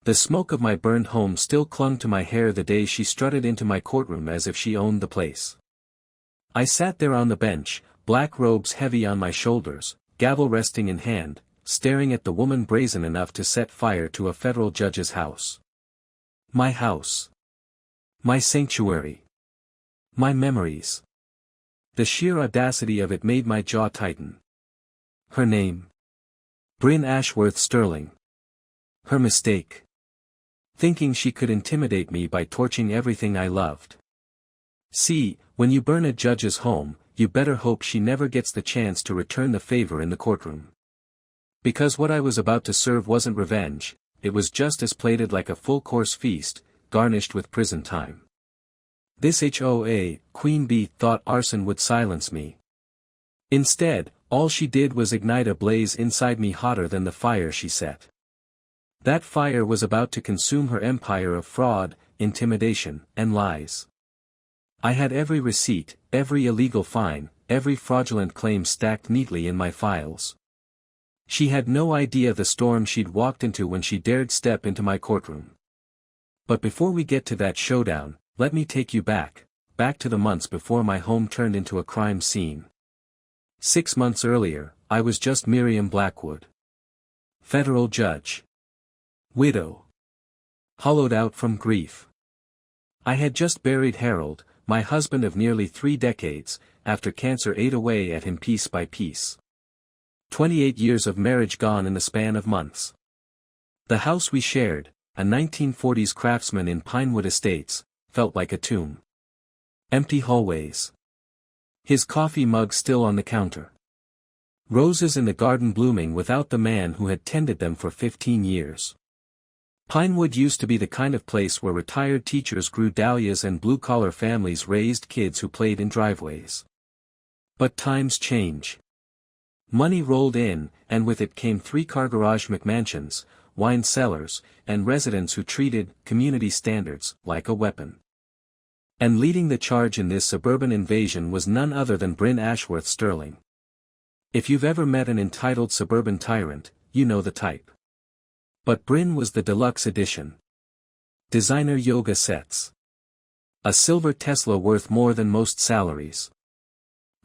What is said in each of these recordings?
The smoke of my burned home still clung to my hair the day she strutted into my courtroom as if she owned the place. I sat there on the bench, black robes heavy on my shoulders, gavel resting in hand, staring at the woman brazen enough to set fire to a federal judge's house. My house. My sanctuary. My memories. The sheer audacity of it made my jaw tighten. Her name. Brin Ashworth Sterling. Her mistake. Thinking she could intimidate me by torching everything I loved. See, when you burn a judge's home, you better hope she never gets the chance to return the favor in the courtroom. Because what I was about to serve wasn't revenge, it was justice plated like a full-course feast, garnished with prison time. This HOA, Queen Bee, thought Arson would silence me. Instead, all she did was ignite a blaze inside me hotter than the fire she set. That fire was about to consume her empire of fraud, intimidation, and lies. I had every receipt, every illegal fine, every fraudulent claim stacked neatly in my files. She had no idea the storm she'd walked into when she dared step into my courtroom. But before we get to that showdown, let me take you back to the months before my home turned into a crime scene. 6 months earlier, I was just Miriam Blackwood. Federal judge. Widow. Hollowed out from grief. I had just buried Harold, my husband of nearly 3 decades, after cancer ate away at him piece by piece. 28 years of marriage gone in the span of months. The house we shared, a 1940s craftsman in Pinewood Estates, felt like a tomb. Empty hallways. His coffee mug still on the counter. Roses in the garden blooming without the man who had tended them for 15 years. Pinewood used to be the kind of place where retired teachers grew dahlias and blue-collar families raised kids who played in driveways. But times change. Money rolled in, and with it came 3-car garage McMansions, wine cellars, and residents who treated community standards like a weapon. And leading the charge in this suburban invasion was none other than Brin Ashworth Sterling. If you've ever met an entitled suburban tyrant, you know the type. But Brin was the deluxe edition. Designer yoga sets. A silver Tesla worth more than most salaries.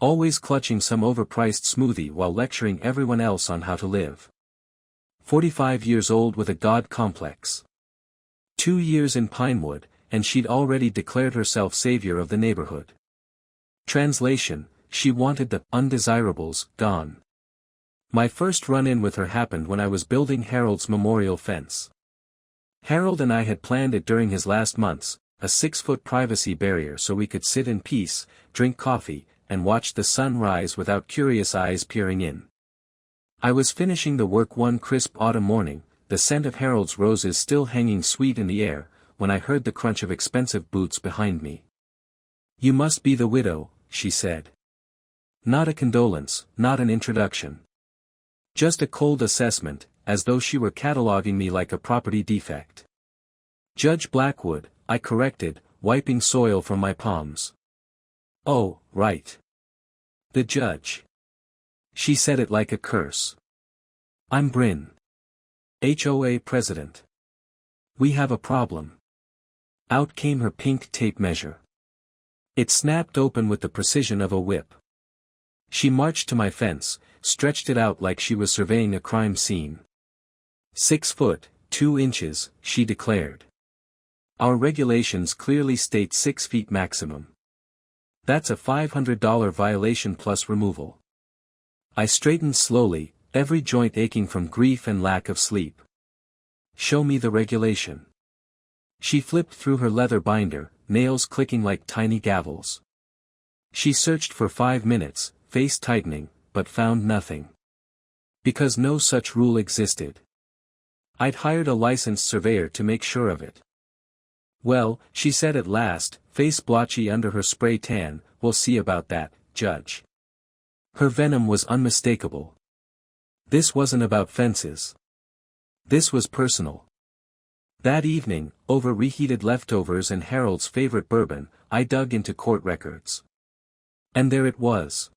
Always clutching some overpriced smoothie while lecturing everyone else on how to live. 45 years old with a god complex. 2 years in Pinewood, and she'd already declared herself savior of the neighborhood. Translation, she wanted the undesirables gone. My first run-in with her happened when I was building Harold's memorial fence. Harold and I had planned it during his last months, a 6-foot privacy barrier so we could sit in peace, drink coffee, and watch the sun rise without curious eyes peering in. I was finishing the work one crisp autumn morning, the scent of Harold's roses still hanging sweet in the air, when I heard the crunch of expensive boots behind me. "You must be the widow," she said. Not a condolence, not an introduction. Just a cold assessment, as though she were cataloging me like a property defect. "Judge Blackwood," I corrected, wiping soil from my palms. "Oh, right. The judge." She said it like a curse. "I'm Brin. HOA president. We have a problem." Out came her pink tape measure. It snapped open with the precision of a whip. She marched to my fence, stretched it out like she was surveying a crime scene. 6 foot, 2 inches, she declared. "Our regulations clearly state 6 feet maximum. That's a $500 violation plus removal." I straightened slowly, every joint aching from grief and lack of sleep. "Show me the regulation." She flipped through her leather binder, nails clicking like tiny gavels. She searched for 5 minutes, face tightening, but found nothing. Because no such rule existed. I'd hired a licensed surveyor to make sure of it. "Well," she said at last, face blotchy under her spray tan, "we'll see about that, Judge." Her venom was unmistakable. This wasn't about fences. This was personal. That evening, over reheated leftovers and Harold's favorite bourbon, I dug into court records. And there it was.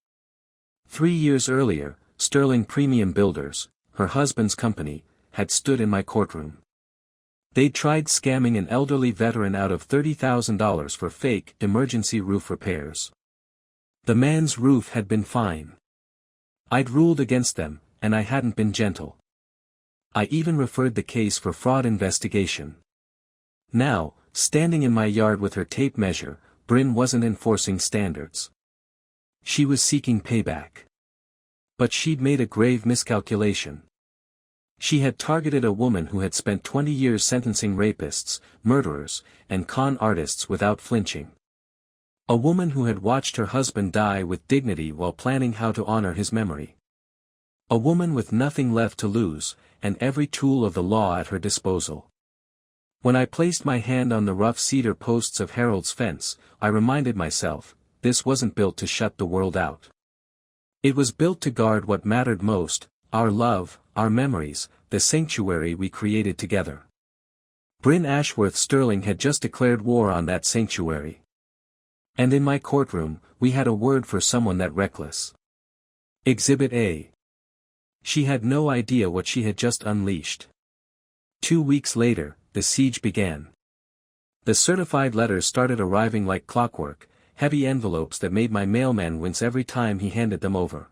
3 years earlier, Sterling Premium Builders, her husband's company, had stood in my courtroom. They'd tried scamming an elderly veteran out of $30,000 for fake emergency roof repairs. The man's roof had been fine. I'd ruled against them, and I hadn't been gentle. I even referred the case for fraud investigation. Now, standing in my yard with her tape measure, Brin wasn't enforcing standards. She was seeking payback. But she'd made a grave miscalculation. She had targeted a woman who had spent 20 years sentencing rapists, murderers, and con artists without flinching. A woman who had watched her husband die with dignity while planning how to honor his memory. A woman with nothing left to lose, and every tool of the law at her disposal. When I placed my hand on the rough cedar posts of Harold's fence, I reminded myself, this wasn't built to shut the world out. It was built to guard what mattered most, our love, our memories, the sanctuary we created together. Brin Ashworth Sterling had just declared war on that sanctuary. And in my courtroom, we had a word for someone that reckless. Exhibit A. She had no idea what she had just unleashed. 2 weeks later, the siege began. The certified letters started arriving like clockwork, heavy envelopes that made my mailman wince every time he handed them over.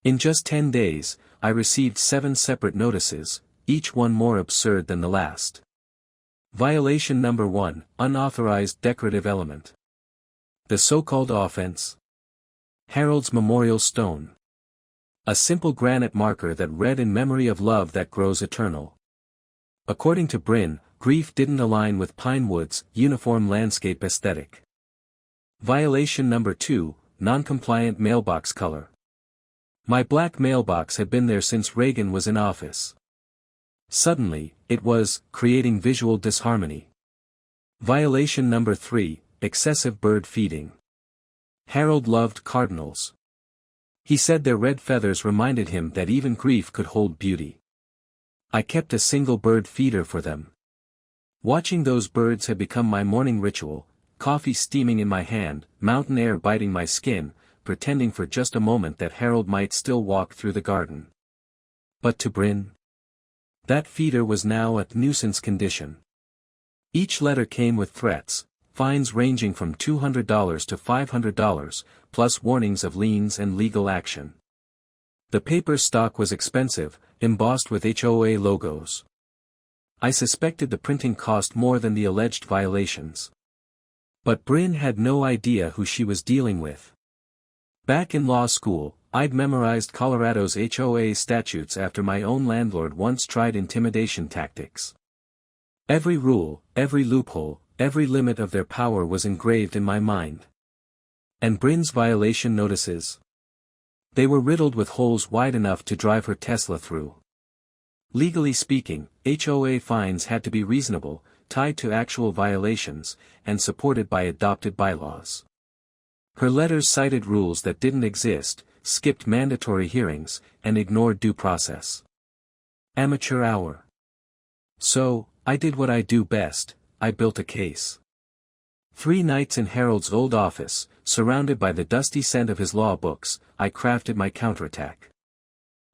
In just 10 days, I received 7 separate notices, each one more absurd than the last. Violation number 1, unauthorized decorative element. The so-called offense? Harold's memorial stone. A simple granite marker that read in memory of love that grows eternal. According to Brin, grief didn't align with Pinewood's uniform landscape aesthetic. Violation number 2, non-compliant mailbox color. My black mailbox had been there since Reagan was in office. Suddenly, it was creating visual disharmony. Violation number 3, excessive bird feeding. Harold loved cardinals. He said their red feathers reminded him that even grief could hold beauty. I kept a single bird feeder for them. Watching those birds had become my morning ritual, coffee steaming in my hand, mountain air biting my skin, pretending for just a moment that Harold might still walk through the garden. But to Brin, that feeder was now a nuisance condition. Each letter came with threats, fines ranging from $200 to $500, plus warnings of liens and legal action. The paper stock was expensive, embossed with HOA logos. I suspected the printing cost more than the alleged violations. But Brin had no idea who she was dealing with. Back in law school, I'd memorized Colorado's HOA statutes after my own landlord once tried intimidation tactics. Every rule, every loophole, every limit of their power was engraved in my mind. And Brin's violation notices? They were riddled with holes wide enough to drive her Tesla through. Legally speaking, HOA fines had to be reasonable, tied to actual violations, and supported by adopted bylaws. Her letters cited rules that didn't exist, skipped mandatory hearings, and ignored due process. Amateur hour. So, I did what I do best, I built a case. 3 nights in Harold's old office, surrounded by the dusty scent of his law books, I crafted my counterattack.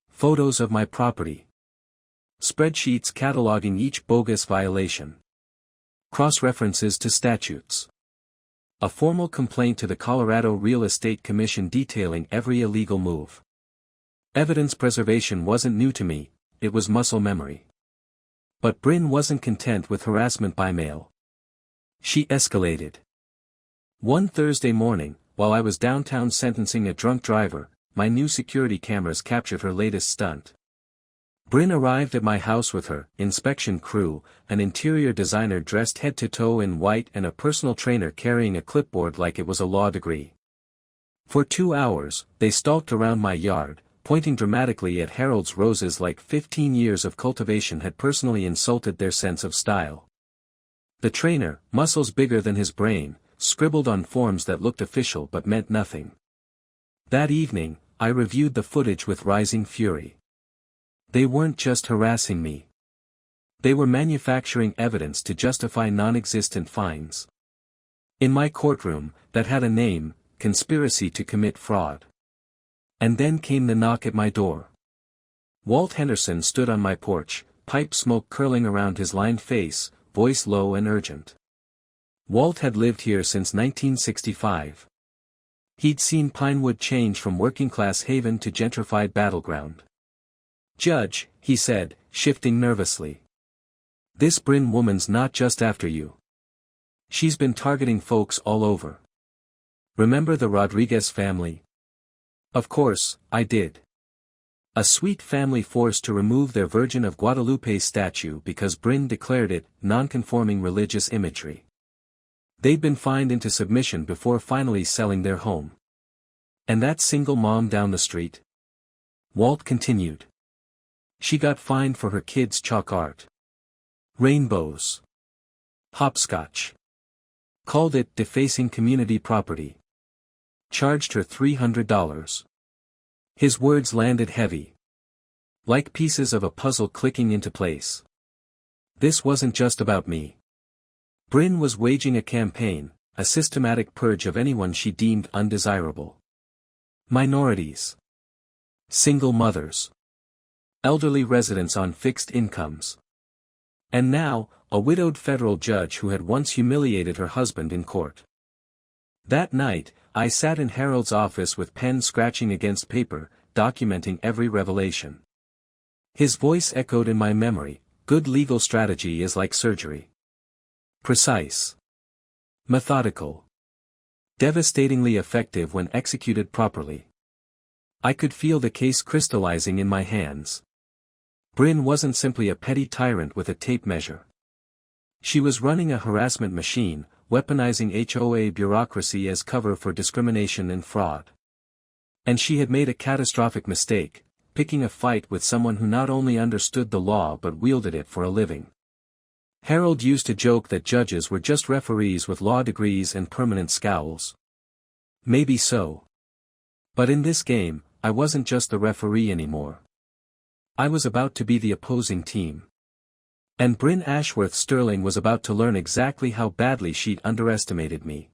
Photos of my property. Spreadsheets cataloging each bogus violation. Cross-references to statutes. A formal complaint to the Colorado Real Estate Commission detailing every illegal move. Evidence preservation wasn't new to me, it was muscle memory. But Brin wasn't content with harassment by mail. She escalated. One Thursday morning, while I was downtown sentencing a drunk driver, my new security cameras captured her latest stunt. Brin arrived at my house with her inspection crew, an interior designer dressed head to toe in white and a personal trainer carrying a clipboard like it was a law degree. For 2 hours, they stalked around my yard, pointing dramatically at Harold's roses like 15 years of cultivation had personally insulted their sense of style. The trainer, muscles bigger than his brain, scribbled on forms that looked official but meant nothing. That evening, I reviewed the footage with rising fury. They weren't just harassing me. They were manufacturing evidence to justify non-existent fines. In my courtroom, that had a name, conspiracy to commit fraud. And then came the knock at my door. Walt Henderson stood on my porch, pipe smoke curling around his lined face, voice low and urgent. Walt had lived here since 1965. He'd seen Pinewood change from working-class haven to gentrified battleground. "Judge," he said, shifting nervously. "This Brin woman's not just after you. She's been targeting folks all over. Remember the Rodriguez family?" Of course, I did. A sweet family forced to remove their Virgin of Guadalupe statue because Brin declared it non-conforming religious imagery. They'd been fined into submission before finally selling their home. "And that single mom down the street?" Walt continued. "She got fined for her kids' chalk art. Rainbows. Hopscotch. Called it defacing community property. Charged her $300. His words landed heavy. Like pieces of a puzzle clicking into place. This wasn't just about me. Brin was waging a campaign, a systematic purge of anyone she deemed undesirable. Minorities. Single mothers. Elderly residents on fixed incomes. And now, a widowed federal judge who had once humiliated her husband in court. That night, I sat in Harold's office with pen scratching against paper, documenting every revelation. His voice echoed in my memory, "Good legal strategy is like surgery. Precise. Methodical. Devastatingly effective when executed properly." I could feel the case crystallizing in my hands. Brin wasn't simply a petty tyrant with a tape measure. She was running a harassment machine, weaponizing HOA bureaucracy as cover for discrimination and fraud. And she had made a catastrophic mistake, picking a fight with someone who not only understood the law but wielded it for a living. Harold used to joke that judges were just referees with law degrees and permanent scowls. Maybe so. But in this game, I wasn't just the referee anymore. I was about to be the opposing team. And Brin Ashworth Sterling was about to learn exactly how badly she'd underestimated me.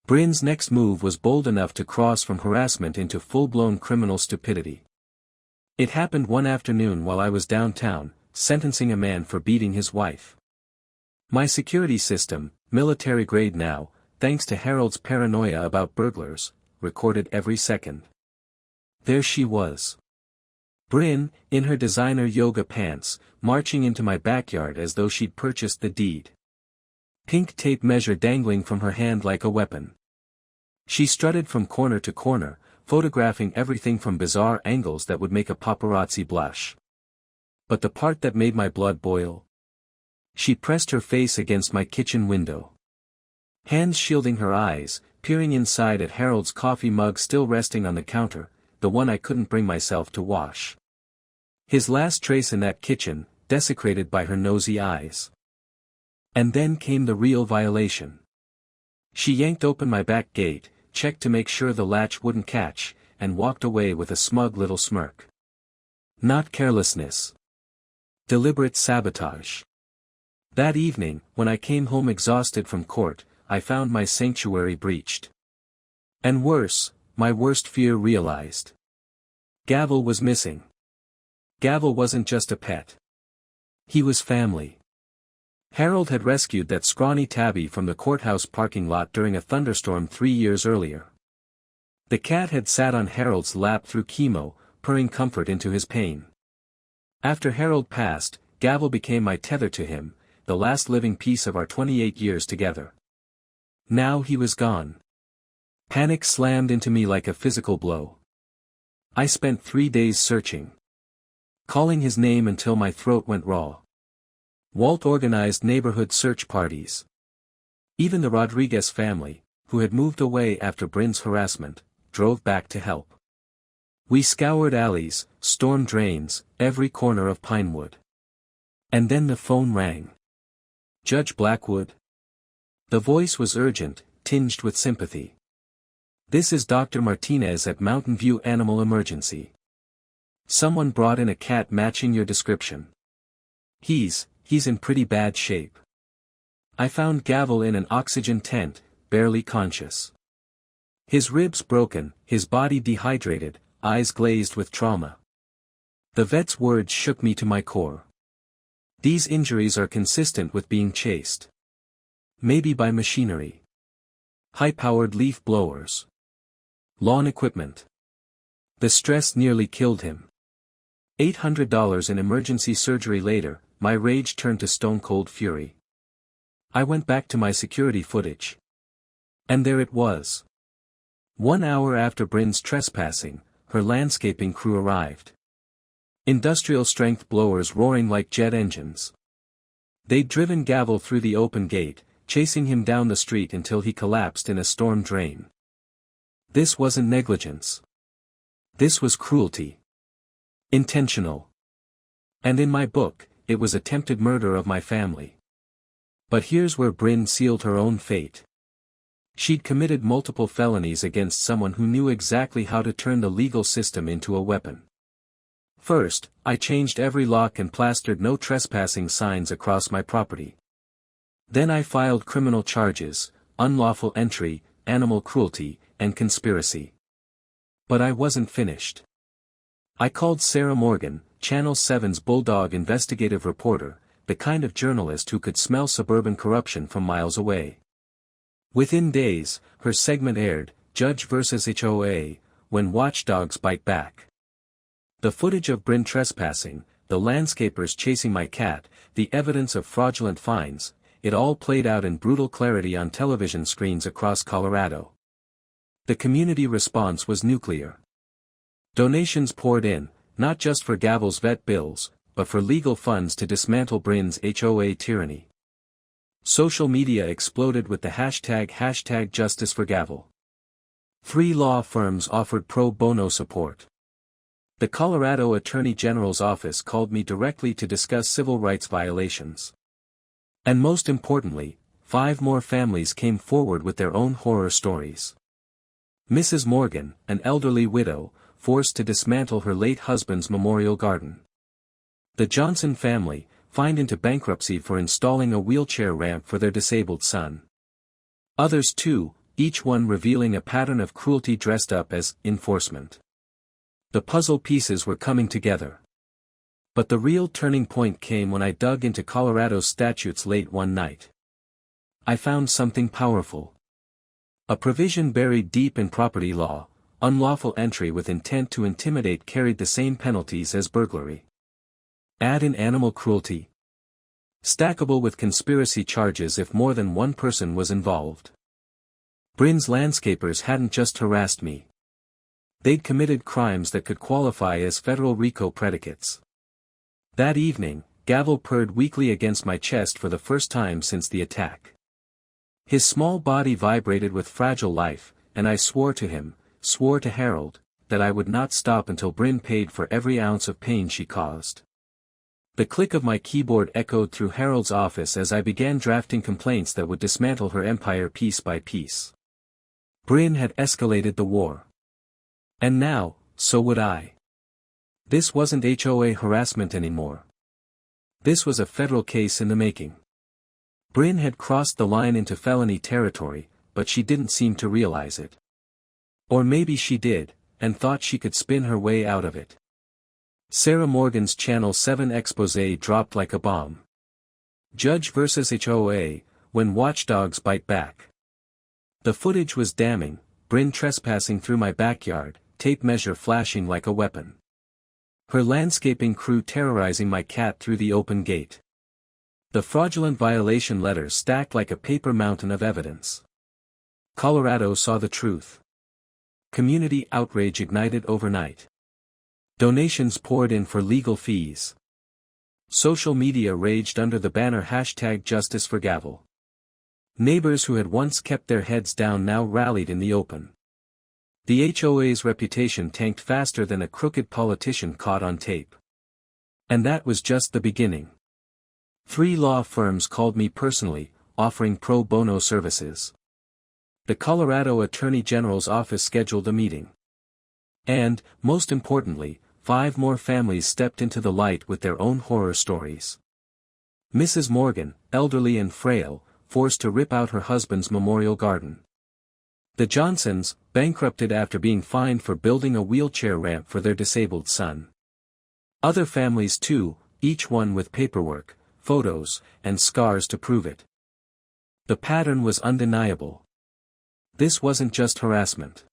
Brin's next move was bold enough to cross from harassment into full-blown criminal stupidity. It happened one afternoon while I was downtown, sentencing a man for beating his wife. My security system, military-grade now, thanks to Harold's paranoia about burglars, recorded every second. There she was. Brin, in her designer yoga pants, marching into my backyard as though she'd purchased the deed. Pink tape measure dangling from her hand like a weapon. She strutted from corner to corner, photographing everything from bizarre angles that would make a paparazzi blush. But the part that made my blood boil? She pressed her face against my kitchen window. Hands shielding her eyes, peering inside at Harold's coffee mug still resting on the counter, the one I couldn't bring myself to wash. His last trace in that kitchen, desecrated by her nosy eyes. And then came the real violation. She yanked open my back gate, checked to make sure the latch wouldn't catch, and walked away with a smug little smirk. Not carelessness. Deliberate sabotage. That evening, when I came home exhausted from court, I found my sanctuary breached. And worse, my worst fear realized. Gavel was missing. Gavel wasn't just a pet. He was family. Harold had rescued that scrawny tabby from the courthouse parking lot during a thunderstorm 3 years earlier. The cat had sat on Harold's lap through chemo, purring comfort into his pain. After Harold passed, Gavel became my tether to him, the last living piece of our 28 years together. Now he was gone. Panic slammed into me like a physical blow. I spent 3 days searching. Calling his name until my throat went raw. Walt organized neighborhood search parties. Even the Rodriguez family, who had moved away after Brin's harassment, drove back to help. We scoured alleys, stormed drains, every corner of Pinewood. And then the phone rang. Judge Blackwood? The voice was urgent, tinged with sympathy. This is Dr. Martinez at Mountain View Animal Emergency. Someone brought in a cat matching your description. He's in pretty bad shape. I found Gavel in an oxygen tent, barely conscious. His ribs broken, his body dehydrated, eyes glazed with trauma. The vet's words shook me to my core. These injuries are consistent with being chased. Maybe by machinery. High-powered leaf blowers. Lawn equipment. The stress nearly killed him. $800 in emergency surgery later, my rage turned to stone-cold fury. I went back to my security footage. And there it was. 1 hour after Brin's trespassing, her landscaping crew arrived. Industrial-strength blowers roaring like jet engines. They'd driven Gavel through the open gate, chasing him down the street until he collapsed in a storm drain. This wasn't negligence. This was cruelty. Intentional. And in my book, it was attempted murder of my family. But here's where Brin sealed her own fate. She'd committed multiple felonies against someone who knew exactly how to turn the legal system into a weapon. First, I changed every lock and plastered no trespassing signs across my property. Then I filed criminal charges, unlawful entry, animal cruelty, and conspiracy. But I wasn't finished. I called Sarah Morgan, Channel 7's Bulldog investigative reporter, the kind of journalist who could smell suburban corruption from miles away. Within days, her segment aired, Judge vs. HOA, When Watchdogs Bite Back. The footage of Brin trespassing, the landscapers chasing my cat, the evidence of fraudulent fines, it all played out in brutal clarity on television screens across Colorado. The community response was nuclear. Donations poured in, not just for Gavel's vet bills, but for legal funds to dismantle Brin's HOA tyranny. Social media exploded with the hashtag #JusticeForGavel. 3 law firms offered pro bono support. The Colorado Attorney General's office called me directly to discuss civil rights violations. And most importantly, 5 more families came forward with their own horror stories. Mrs. Morgan, an elderly widow, forced to dismantle her late husband's memorial garden. The Johnson family, fined into bankruptcy for installing a wheelchair ramp for their disabled son. Others too, each one revealing a pattern of cruelty dressed up as enforcement. The puzzle pieces were coming together. But the real turning point came when I dug into Colorado's statutes late one night. I found something powerful. A provision buried deep in property law: unlawful entry with intent to intimidate carried the same penalties as burglary. Add in animal cruelty. Stackable with conspiracy charges if more than one person was involved. Brin's landscapers hadn't just harassed me. They'd committed crimes that could qualify as federal RICO predicates. That evening, Gavel purred weakly against my chest for the first time since the attack. His small body vibrated with fragile life, and I swore to him, swore to Harold, that I would not stop until Brin paid for every ounce of pain she caused. The click of my keyboard echoed through Harold's office as I began drafting complaints that would dismantle her empire piece by piece. Brin had escalated the war. And now, so would I. This wasn't HOA harassment anymore. This was a federal case in the making. Brin had crossed the line into felony territory, but she didn't seem to realize it. Or maybe she did, and thought she could spin her way out of it. Sarah Morgan's Channel 7 exposé dropped like a bomb. Judge vs. HOA, When Watchdogs Bite Back. The footage was damning: Brin trespassing through my backyard, tape measure flashing like a weapon. Her landscaping crew terrorizing my cat through the open gate. The fraudulent violation letters stacked like a paper mountain of evidence. Colorado saw the truth. Community outrage ignited overnight. Donations poured in for legal fees. Social media raged under the banner #JusticeForGavel. Neighbors who had once kept their heads down now rallied in the open. The HOA's reputation tanked faster than a crooked politician caught on tape. And that was just the beginning. 3 law firms called me personally, offering pro bono services. The Colorado Attorney General's office scheduled a meeting. And, most importantly, 5 more families stepped into the light with their own horror stories. Mrs. Morgan, elderly and frail, forced to rip out her husband's memorial garden. The Johnsons, bankrupted after being fined for building a wheelchair ramp for their disabled son. Other families too, each one with paperwork, photos, and scars to prove it. The pattern was undeniable. This wasn't just harassment.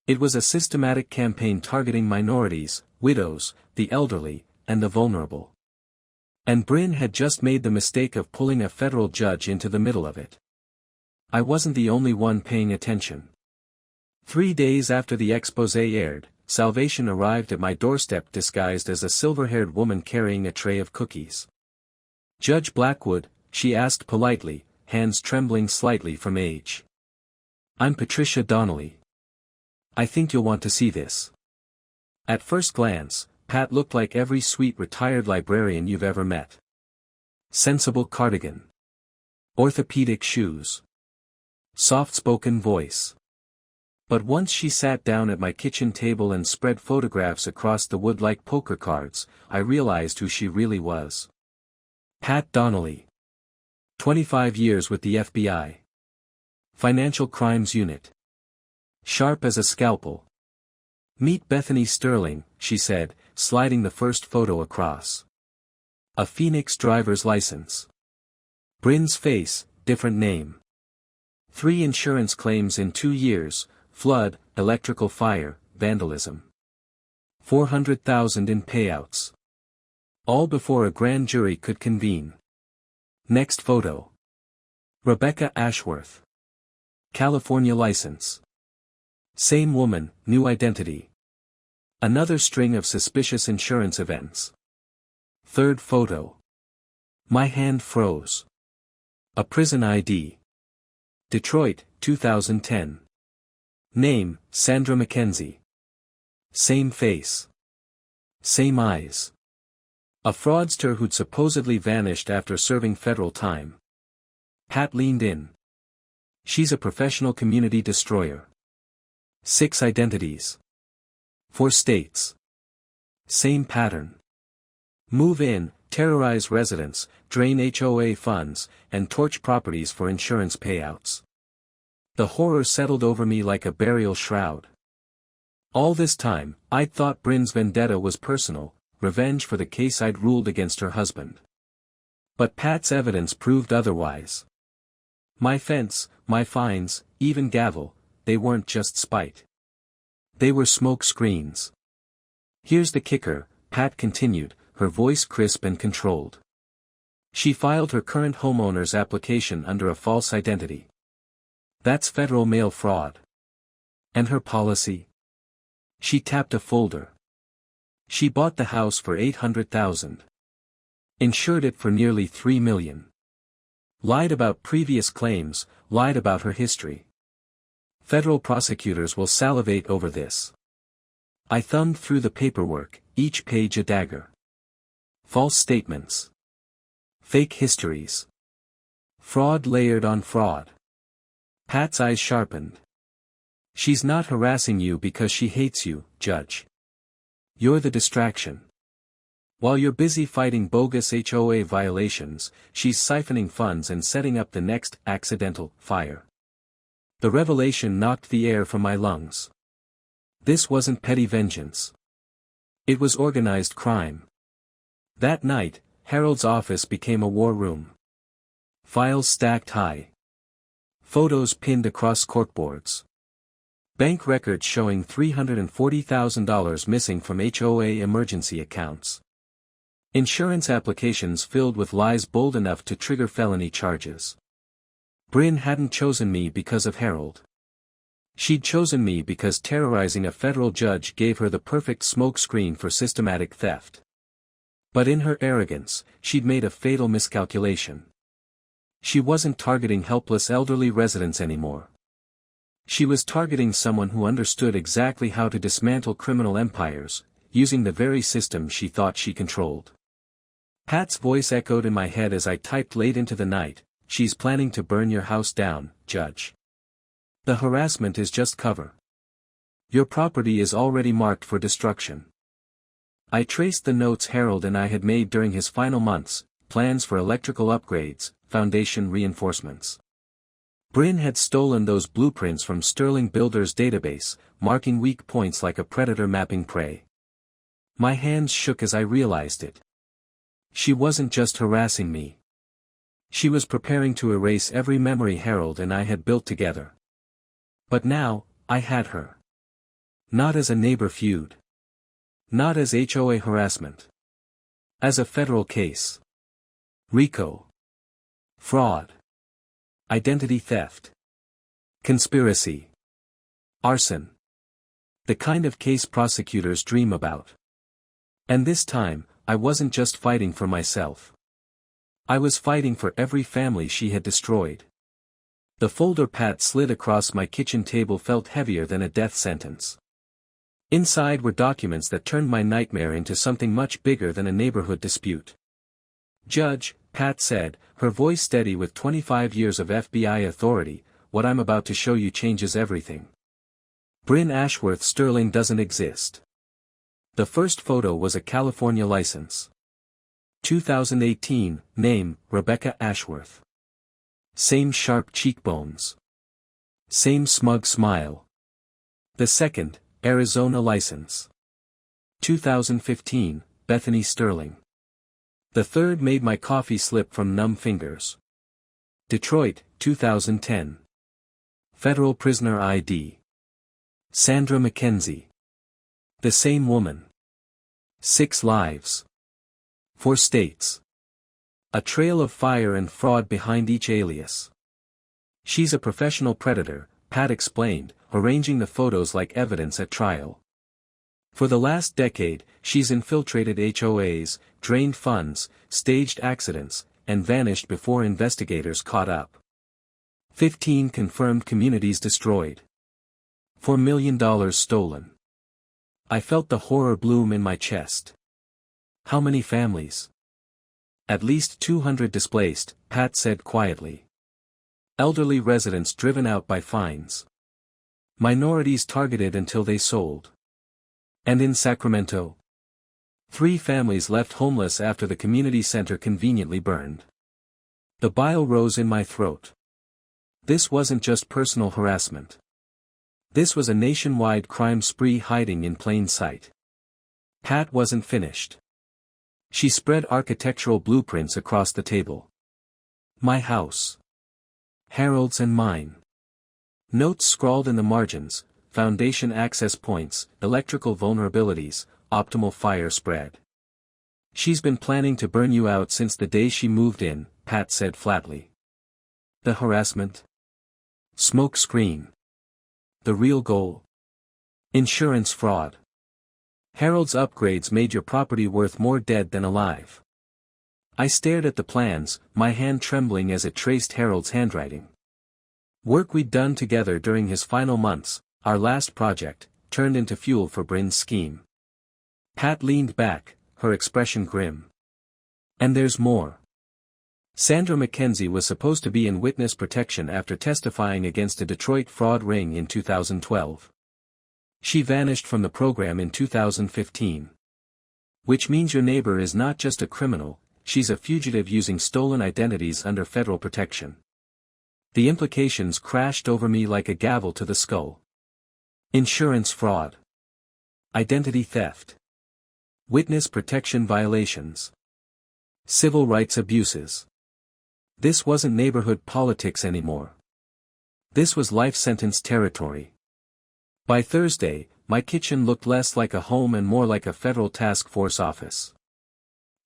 It was a systematic campaign targeting minorities, widows, the elderly, and the vulnerable. And Brin had just made the mistake of pulling a federal judge into the middle of it. I wasn't the only one paying attention. 3 days after the exposé aired, salvation arrived at my doorstep disguised as a silver-haired woman carrying a tray of cookies. "Judge Blackwood," she asked politely, hands trembling slightly from age. "I'm Patricia Donnelly. I think you'll want to see this." At first glance, Pat looked like every sweet retired librarian you've ever met. Sensible cardigan. Orthopedic shoes. Soft-spoken voice. But once she sat down at my kitchen table and spread photographs across the wood like poker cards, I realized who she really was. Pat Donnelly. 25 years with the FBI. Financial Crimes Unit. Sharp as a scalpel. "Meet Bethany Sterling," she said, sliding the first photo across. A Phoenix driver's license. Brin's face, different name. 3 insurance claims in 2 years, flood, electrical fire, vandalism. $400,000 in payouts. All before a grand jury could convene. Next photo. Rebecca Ashworth. California license. Same woman, new identity. Another string of suspicious insurance events. Third photo. My hand froze. A prison ID. Detroit, 2010. Name, Sandra Mackenzie. Same face. Same eyes. A fraudster who'd supposedly vanished after serving federal time. Pat leaned in. She's a professional community destroyer. 6 identities. 4 states. Same pattern. Move in, terrorize residents, drain HOA funds, and torch properties for insurance payouts. The horror settled over me like a burial shroud. All this time, I'd thought Brin's vendetta was personal, revenge for the case I'd ruled against her husband. But Pat's evidence proved otherwise. My fence, my fines, even gavel, they weren't just spite. They were smoke screens. Here's the kicker, Pat continued, her voice crisp and controlled. She filed her current homeowner's application under a false identity. That's federal mail fraud. And her policy? She tapped a folder. She bought the house for $800,000. Insured it for nearly $3 million. Lied about previous claims, lied about her history. Federal prosecutors will salivate over this. I thumbed through the paperwork, each page a dagger. False statements. Fake histories. Fraud layered on fraud. Pat's eyes sharpened. She's not harassing you because she hates you, Judge. You're the distraction. While you're busy fighting bogus HOA violations, she's siphoning funds and setting up the next accidental fire. The revelation knocked the air from my lungs. This wasn't petty vengeance. It was organized crime. That night, Harold's office became a war room. Files stacked high. Photos pinned across corkboards. Bank records showing $340,000 missing from HOA emergency accounts. Insurance applications filled with lies bold enough to trigger felony charges. Brin hadn't chosen me because of Harold. She'd chosen me because terrorizing a federal judge gave her the perfect smokescreen for systematic theft. But in her arrogance, she'd made a fatal miscalculation. She wasn't targeting helpless elderly residents anymore. She was targeting someone who understood exactly how to dismantle criminal empires, using the very system she thought she controlled. Pat's voice echoed in my head as I typed late into the night, "She's planning to burn your house down, Judge. The harassment is just cover. Your property is already marked for destruction." I traced the notes Harold and I had made during his final months, plans for electrical upgrades, foundation reinforcements. Brin had stolen those blueprints from Sterling Builder's database, marking weak points like a predator mapping prey. My hands shook as I realized it. She wasn't just harassing me. She was preparing to erase every memory Harold and I had built together. But now, I had her. Not as a neighbor feud. Not as HOA harassment. As a federal case. RICO. Fraud. Identity theft. Conspiracy. Arson. The kind of case prosecutors dream about. And this time, I wasn't just fighting for myself. I was fighting for every family she had destroyed. The folder Pat slid across my kitchen table felt heavier than a death sentence. Inside were documents that turned my nightmare into something much bigger than a neighborhood dispute. "Judge," Pat said, her voice steady with 25 years of FBI authority, "what I'm about to show you changes everything. Brin Ashworth Sterling doesn't exist." The first photo was a California license. 2018, name, Rebecca Ashworth. Same sharp cheekbones. Same smug smile. The second, Arizona license. 2015, Bethany Sterling. The third made my coffee slip from numb fingers. Detroit, 2010. Federal prisoner ID. Sandra McKenzie. The same woman. 6 lives. 4 states. A trail of fire and fraud behind each alias. She's a professional predator, Pat explained, arranging the photos like evidence at trial. For the last decade, she's infiltrated HOAs, drained funds, staged accidents, and vanished before investigators caught up. 15 confirmed communities destroyed. $4 million stolen. I felt the horror bloom in my chest. How many families? At least 200 displaced, Pat said quietly. Elderly residents driven out by fines. Minorities targeted until they sold. And in Sacramento? 3 families left homeless after the community center conveniently burned. The bile rose in my throat. This wasn't just personal harassment. This was a nationwide crime spree hiding in plain sight. Pat wasn't finished. She spread architectural blueprints across the table. My house. Harold's and mine. Notes scrawled in the margins, foundation access points, electrical vulnerabilities, optimal fire spread. She's been planning to burn you out since the day she moved in, Pat said flatly. The harassment? Smoke screen. The real goal? Insurance fraud. Harold's upgrades made your property worth more dead than alive. I stared at the plans, my hand trembling as it traced Harold's handwriting. Work we'd done together during his final months, our last project, turned into fuel for Brin's scheme. Pat leaned back, her expression grim. And there's more. Sandra McKenzie was supposed to be in witness protection after testifying against a Detroit fraud ring in 2012. She vanished from the program in 2015. Which means your neighbor is not just a criminal, she's a fugitive using stolen identities under federal protection. The implications crashed over me like a gavel to the skull. Insurance fraud. Identity theft. Witness protection violations. Civil rights abuses. This wasn't neighborhood politics anymore. This was life sentence territory. By Thursday, my kitchen looked less like a home and more like a federal task force office.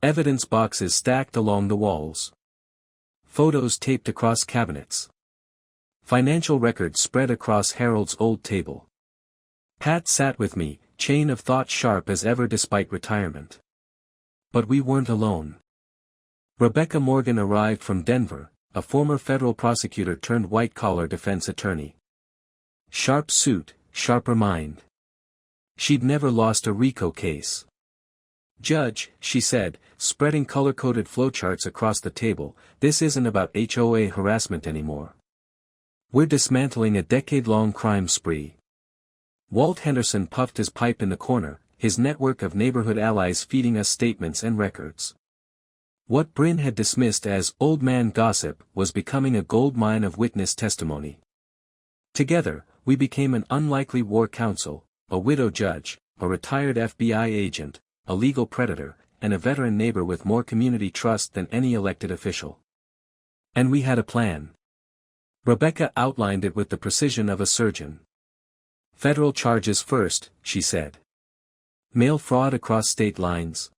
Evidence boxes stacked along the walls. Photos taped across cabinets. Financial records spread across Harold's old table. Pat sat with me, chain of thought sharp as ever despite retirement. But we weren't alone. Rebecca Morgan arrived from Denver, a former federal prosecutor turned white-collar defense attorney. Sharp suit, sharper mind. She'd never lost a RICO case. "Judge," she said, spreading color-coded flowcharts across the table, "this isn't about HOA harassment anymore. We're dismantling a decade-long crime spree." Walt Henderson puffed his pipe in the corner, his network of neighborhood allies feeding us statements and records. What Brin had dismissed as old man gossip was becoming a gold mine of witness testimony. Together, we became an unlikely war counsel, a widow judge, a retired FBI agent, a legal predator, and a veteran neighbor with more community trust than any elected official. And we had a plan. Rebecca outlined it with the precision of a surgeon. Federal charges first, she said. Mail fraud across state lines.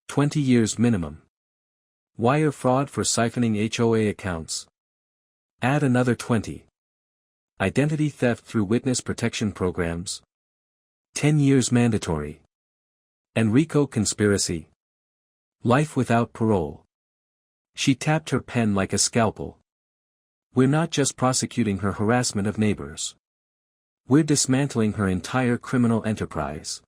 20 years minimum. Wire fraud for siphoning HOA accounts. Add another 20. Identity theft through witness protection programs. 10 years mandatory. And RICO conspiracy. Life without parole. She tapped her pen like a scalpel. We're not just prosecuting her harassment of neighbors. We're dismantling her entire criminal enterprise.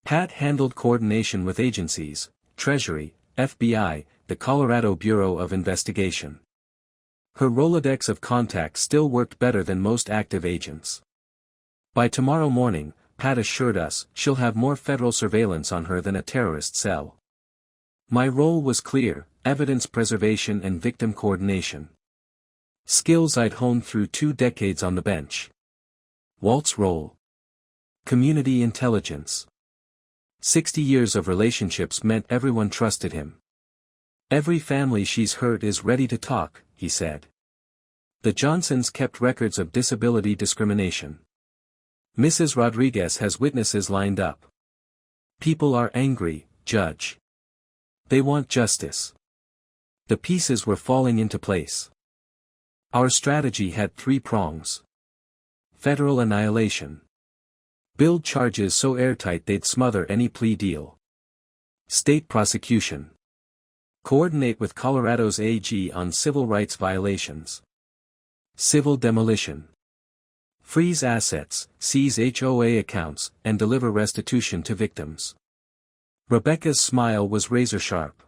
Pat handled coordination with agencies, Treasury, FBI, the Colorado Bureau of Investigation. Her Rolodex of contacts still worked better than most active agents. By tomorrow morning, Pat assured us, she'll have more federal surveillance on her than a terrorist cell. My role was clear: evidence preservation and victim coordination. Skills I'd honed through 2 decades on the bench. Walt's role: community intelligence. 60 years of relationships meant everyone trusted him. Every family she's hurt is ready to talk, he said. The Johnsons kept records of disability discrimination. Mrs. Rodriguez has witnesses lined up. People are angry, Judge. They want justice. The pieces were falling into place. Our strategy had 3 prongs. Federal annihilation. Build charges so airtight they'd smother any plea deal. State prosecution. Coordinate with Colorado's AG on civil rights violations. Civil demolition. Freeze assets, seize HOA accounts, and deliver restitution to victims. Rebecca's smile was razor-sharp.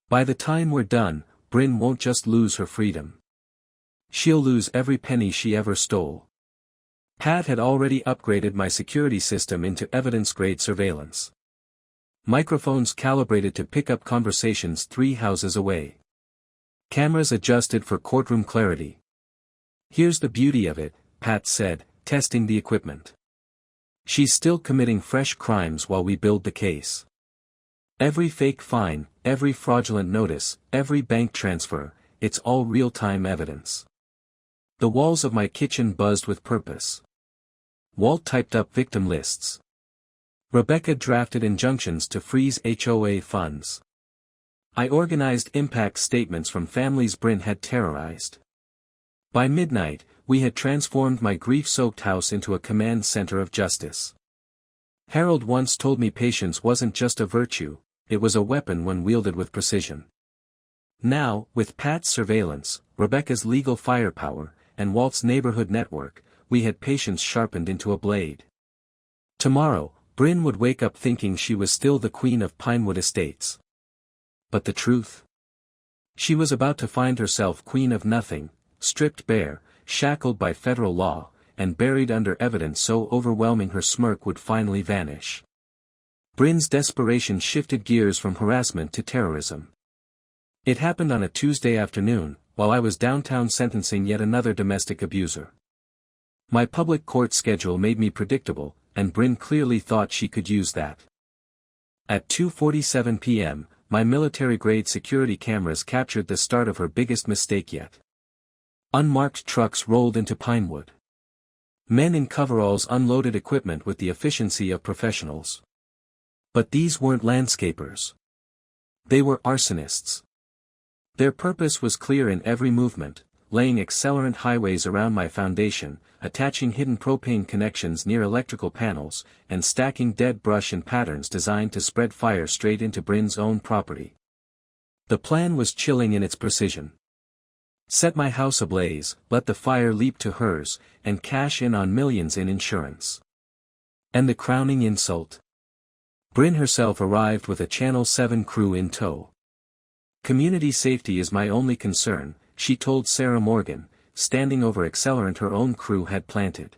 By the time we're done, Brin won't just lose her freedom. She'll lose every penny she ever stole. Pat had already upgraded my security system into evidence-grade surveillance. Microphones calibrated to pick up conversations 3 houses away. Cameras adjusted for courtroom clarity. Here's the beauty of it, Pat said, testing the equipment. She's still committing fresh crimes while we build the case. Every fake fine, every fraudulent notice, every bank transfer, it's all real-time evidence. The walls of my kitchen buzzed with purpose. Walt typed up victim lists. Rebecca drafted injunctions to freeze HOA funds. I organized impact statements from families Brin had terrorized. By midnight, we had transformed my grief-soaked house into a command center of justice. Harold once told me patience wasn't just a virtue, it was a weapon when wielded with precision. Now, with Pat's surveillance, Rebecca's legal firepower, and Walt's neighborhood network, we had patience sharpened into a blade. Tomorrow, Brin would wake up thinking she was still the queen of Pinewood Estates. But the truth? She was about to find herself queen of nothing, stripped bare, shackled by federal law, and buried under evidence so overwhelming her smirk would finally vanish. Brin's desperation shifted gears from harassment to terrorism. It happened on a Tuesday afternoon, while I was downtown sentencing yet another domestic abuser. My public court schedule made me predictable, and Brin clearly thought she could use that. At 2:47 p.m., my military-grade security cameras captured the start of her biggest mistake yet. Unmarked trucks rolled into Pinewood. Men in coveralls unloaded equipment with the efficiency of professionals. But these weren't landscapers. They were arsonists. Their purpose was clear in every movement: laying accelerant highways around my foundation, attaching hidden propane connections near electrical panels, and stacking dead brush in patterns designed to spread fire straight into Brin's own property. The plan was chilling in its precision. Set my house ablaze, let the fire leap to hers, and cash in on millions in insurance. And the crowning insult? Brin herself arrived with a Channel 7 crew in tow. Community safety is my only concern, she told Sarah Morgan, standing over accelerant her own crew had planted.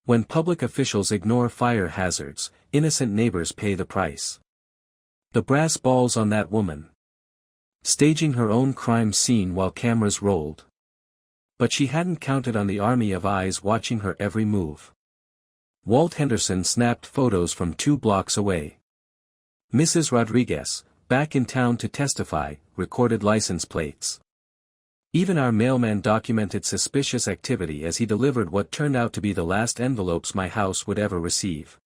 When public officials ignore fire hazards, innocent neighbors pay the price. The brass balls on that woman. Staging her own crime scene while cameras rolled. But she hadn't counted on the army of eyes watching her every move. Walt Henderson snapped photos from 2 blocks away. Mrs. Rodriguez, back in town to testify, recorded license plates. Even our mailman documented suspicious activity as he delivered what turned out to be the last envelopes my house would ever receive.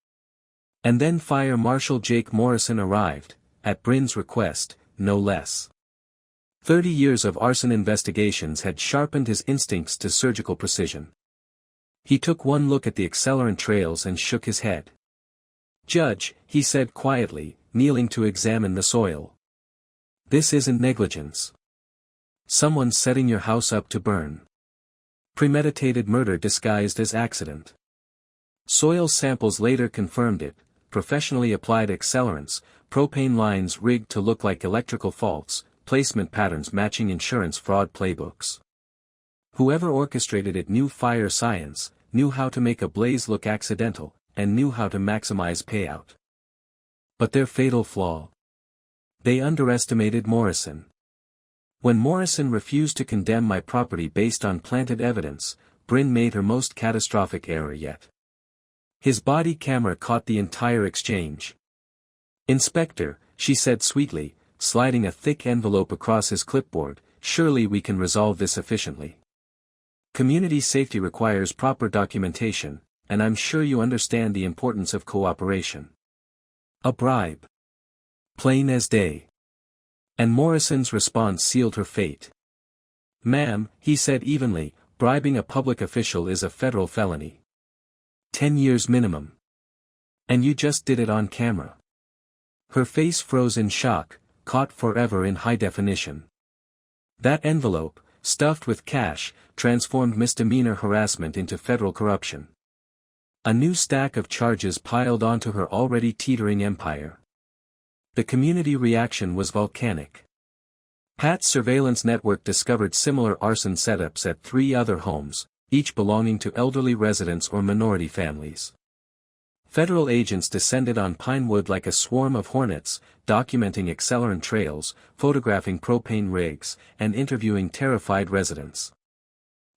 And then Fire Marshal Jake Morrison arrived, at Brin's request, no less. 30 years of arson investigations had sharpened his instincts to surgical precision. He took one look at the accelerant trails and shook his head. "Judge," he said quietly, kneeling to examine the soil. "This isn't negligence. Someone's setting your house up to burn. Premeditated murder disguised as accident." Soil samples later confirmed it, professionally applied accelerants, propane lines rigged to look like electrical faults, placement patterns matching insurance fraud playbooks. Whoever orchestrated it knew fire science, knew how to make a blaze look accidental, and knew how to maximize payout. But their fatal flaw? They underestimated Morrison. When Morrison refused to condemn my property based on planted evidence, Brin made her most catastrophic error yet. His body camera caught the entire exchange. "Inspector," she said sweetly, sliding a thick envelope across his clipboard, "surely we can resolve this efficiently. Community safety requires proper documentation, and I'm sure you understand the importance of cooperation. A bribe. Plain as day." And Morrison's response sealed her fate. "Ma'am," he said evenly, "bribing a public official is a federal felony. 10 years minimum. And you just did it on camera." Her face froze in shock, caught forever in high definition. That envelope, stuffed with cash, transformed misdemeanor harassment into federal corruption. A new stack of charges piled onto her already teetering empire. The community reaction was volcanic. Pat's surveillance network discovered similar arson setups at 3 other homes, each belonging to elderly residents or minority families. Federal agents descended on Pinewood like a swarm of hornets, documenting accelerant trails, photographing propane rigs, and interviewing terrified residents.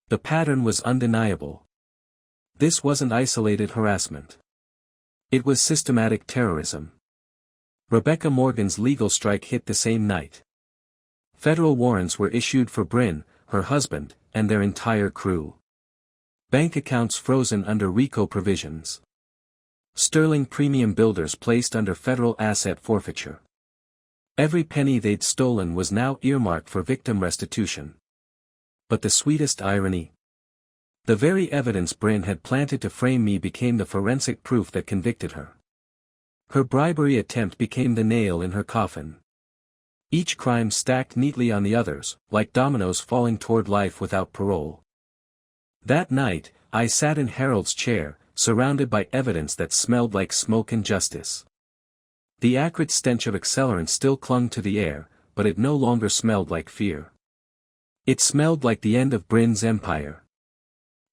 The pattern was undeniable. This wasn't isolated harassment. It was systematic terrorism. Rebecca Morgan's legal strike hit the same night. Federal warrants were issued for Brin, her husband, and their entire crew. Bank accounts frozen under RICO provisions. Sterling premium builders placed under federal asset forfeiture. Every penny they'd stolen was now earmarked for victim restitution. But the sweetest irony? The very evidence Brin had planted to frame me became the forensic proof that convicted her. Her bribery attempt became the nail in her coffin. Each crime stacked neatly on the others, like dominoes falling toward life without parole. That night, I sat in Harold's chair, surrounded by evidence that smelled like smoke and justice. The acrid stench of accelerant still clung to the air, but it no longer smelled like fear. It smelled like the end of Brin's empire.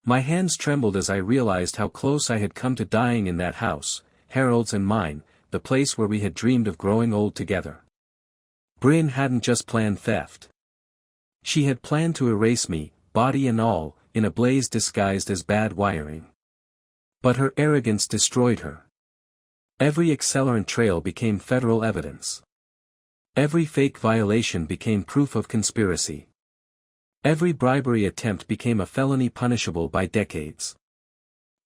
My hands trembled as I realized how close I had come to dying in that house, Harold's and mine, the place where we had dreamed of growing old together. Brin hadn't just planned theft. She had planned to erase me, body and all, in a blaze disguised as bad wiring. But her arrogance destroyed her. Every accelerant trail became federal evidence. Every fake violation became proof of conspiracy. Every bribery attempt became a felony punishable by decades.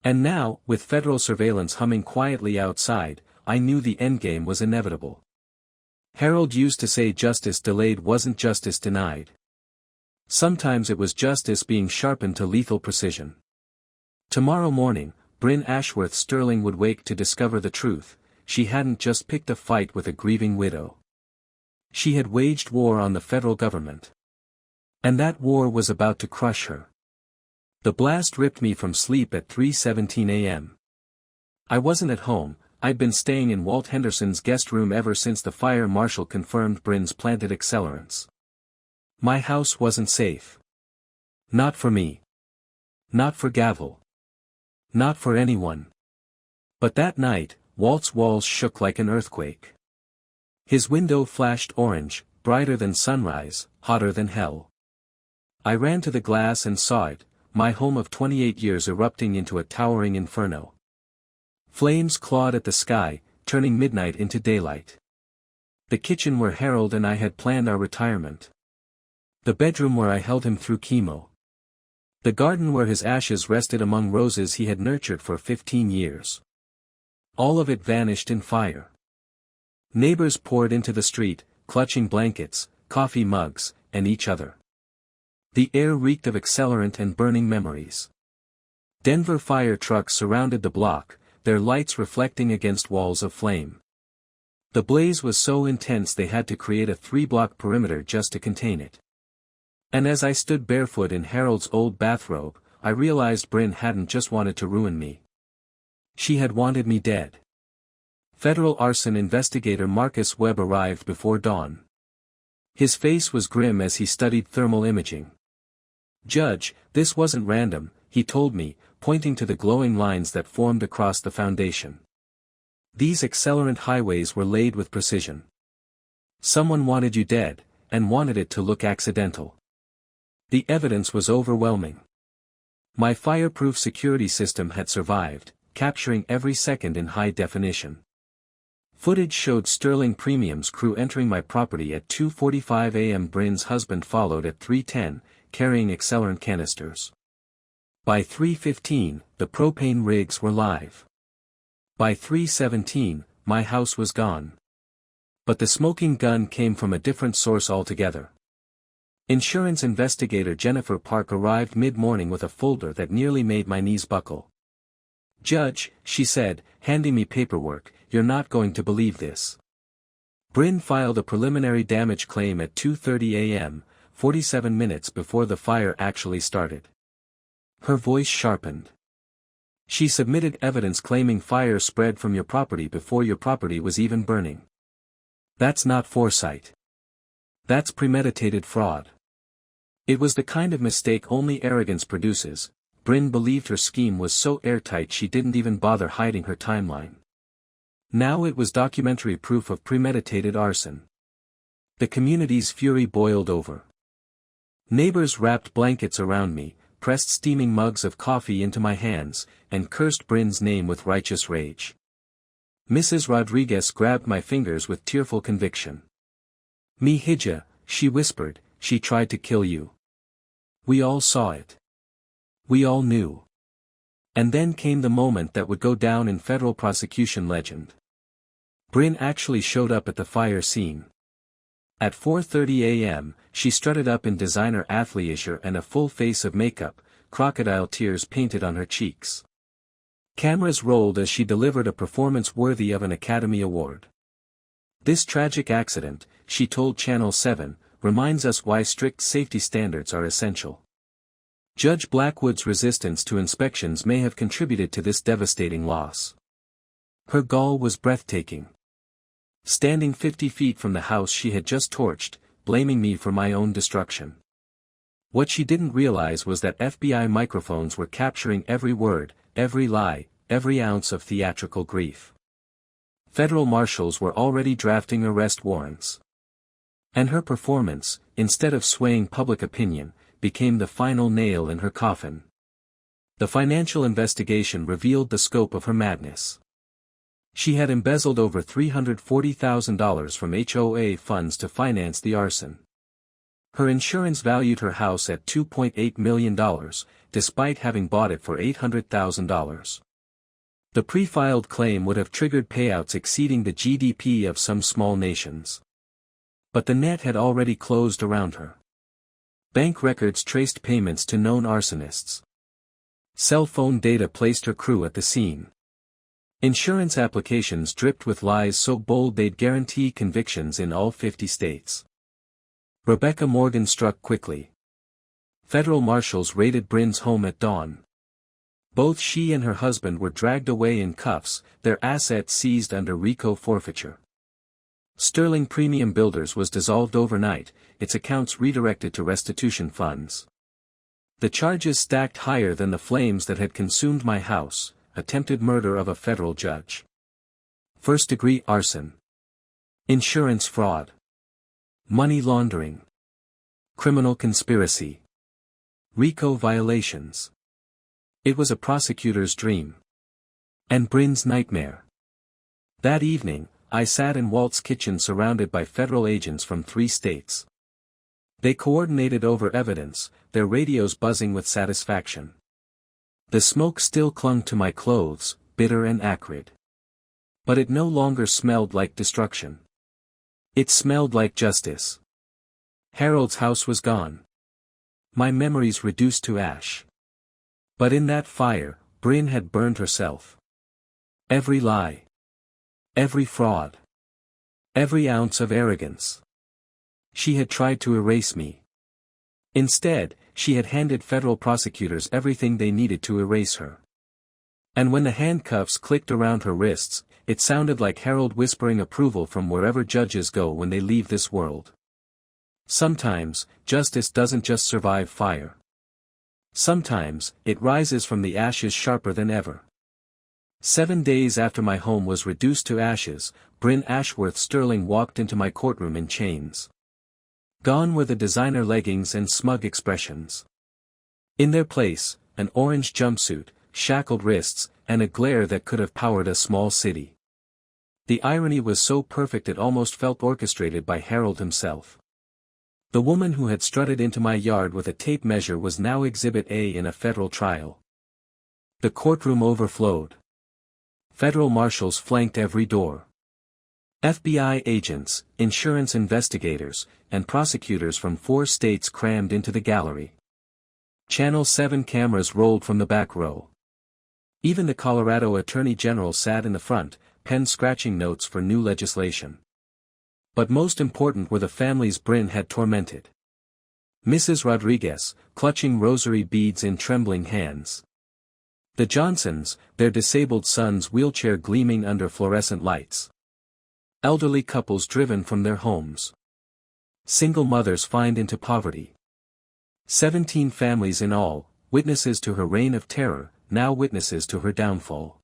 And now, with federal surveillance humming quietly outside, I knew the endgame was inevitable. Harold used to say justice delayed wasn't justice denied. Sometimes it was justice being sharpened to lethal precision. Tomorrow morning, Brin Ashworth Sterling would wake to discover the truth. She hadn't just picked a fight with a grieving widow. She had waged war on the federal government. And that war was about to crush her. The blast ripped me from sleep at 3:17 a.m. I wasn't at home. I'd been staying in Walt Henderson's guest room ever since the fire marshal confirmed Brin's planted accelerants. My house wasn't safe. Not for me. Not for Gavel. Not for anyone. But that night, Walt's walls shook like an earthquake. His window flashed orange, brighter than sunrise, hotter than hell. I ran to the glass and saw it, my home of 28 years erupting into a towering inferno. Flames clawed at the sky, turning midnight into daylight. The kitchen where Harold and I had planned our retirement. The bedroom where I held him through chemo. The garden where his ashes rested among roses he had nurtured for 15 years. All of it vanished in fire. Neighbors poured into the street, clutching blankets, coffee mugs, and each other. The air reeked of accelerant and burning memories. Denver fire trucks surrounded the block, their lights reflecting against walls of flame. The blaze was so intense they had to create a 3-block perimeter just to contain it. And as I stood barefoot in Harold's old bathrobe, I realized Brin hadn't just wanted to ruin me. She had wanted me dead. Federal arson investigator Marcus Webb arrived before dawn. His face was grim as he studied thermal imaging. "Judge, this wasn't random," he told me, pointing to the glowing lines that formed across the foundation. These accelerant highways were laid with precision. Someone wanted you dead, and wanted it to look accidental. The evidence was overwhelming. My fireproof security system had survived, capturing every second in high definition. Footage showed Sterling Premium's crew entering my property at 2:45 a.m. Brin's husband followed at 3:10, carrying accelerant canisters. By 3:15, the propane rigs were live. By 3:17, my house was gone. But the smoking gun came from a different source altogether. Insurance investigator Jennifer Park arrived mid-morning with a folder that nearly made my knees buckle. "Judge," she said, handing me paperwork, "you're not going to believe this. Brin filed a preliminary damage claim at 2:30 a.m., 47 minutes before the fire actually started." Her voice sharpened. "She submitted evidence claiming fire spread from your property before your property was even burning. That's not foresight. That's premeditated fraud. It was the kind of mistake only arrogance produces." Brin believed her scheme was so airtight she didn't even bother hiding her timeline. Now it was documentary proof of premeditated arson. The community's fury boiled over. Neighbors wrapped blankets around me, pressed steaming mugs of coffee into my hands, and cursed Brin's name with righteous rage. Mrs. Rodriguez grabbed my fingers with tearful conviction. "Mi hija," she whispered, "she tried to kill you. We all saw it. We all knew." And then came the moment that would go down in federal prosecution legend. Brin actually showed up at the fire scene. At 4:30 a.m., she strutted up in designer athleisure and a full face of makeup, crocodile tears painted on her cheeks. Cameras rolled as she delivered a performance worthy of an Academy Award. "This tragic accident," she told Channel 7, "reminds us why strict safety standards are essential. Judge Blackwood's resistance to inspections may have contributed to this devastating loss." Her gall was breathtaking. Standing 50 feet from the house she had just torched, blaming me for my own destruction. What she didn't realize was that FBI microphones were capturing every word, every lie, every ounce of theatrical grief. Federal marshals were already drafting arrest warrants. And her performance, instead of swaying public opinion, became the final nail in her coffin. The financial investigation revealed the scope of her madness. She had embezzled over $340,000 from HOA funds to finance the arson. Her insurance valued her house at $2.8 million, despite having bought it for $800,000. The pre-filed claim would have triggered payouts exceeding the GDP of some small nations. But the net had already closed around her. Bank records traced payments to known arsonists. Cell phone data placed her crew at the scene. Insurance applications dripped with lies so bold they'd guarantee convictions in all 50 states. Rebecca Morgan struck quickly. Federal marshals raided Brin's home at dawn. Both she and her husband were dragged away in cuffs, their assets seized under RICO forfeiture. Sterling Premium Builders was dissolved overnight, its accounts redirected to restitution funds. The charges stacked higher than the flames that had consumed my house: attempted murder of a federal judge, first-degree arson, insurance fraud, money laundering, criminal conspiracy, RICO violations. It was a prosecutor's dream. And Brin's nightmare. That evening, I sat in Walt's kitchen surrounded by federal agents from 3 states. They coordinated over evidence, their radios buzzing with satisfaction. The smoke still clung to my clothes, bitter and acrid. But it no longer smelled like destruction. It smelled like justice. Harold's house was gone. My memories reduced to ash. But in that fire, Brin had burned herself. Every lie. Every fraud. Every ounce of arrogance. She had tried to erase me. Instead, she had handed federal prosecutors everything they needed to erase her. And when the handcuffs clicked around her wrists, it sounded like Harold whispering approval from wherever judges go when they leave this world. Sometimes, justice doesn't just survive fire. Sometimes, it rises from the ashes sharper than ever. 7 days after my home was reduced to ashes, Brin Ashworth Sterling walked into my courtroom in chains. Gone were the designer leggings and smug expressions. In their place, an orange jumpsuit, shackled wrists, and a glare that could have powered a small city. The irony was so perfect it almost felt orchestrated by Harold himself. The woman who had strutted into my yard with a tape measure was now Exhibit A in a federal trial. The courtroom overflowed. Federal marshals flanked every door. FBI agents, insurance investigators, and prosecutors from 4 states crammed into the gallery. Channel 7 cameras rolled from the back row. Even the Colorado Attorney General sat in the front, pen scratching notes for new legislation. But most important were the families Brin had tormented. Mrs. Rodriguez, clutching rosary beads in trembling hands. The Johnsons, their disabled son's wheelchair gleaming under fluorescent lights. Elderly couples driven from their homes. Single mothers fined into poverty. 17 families in all, witnesses to her reign of terror, now witnesses to her downfall.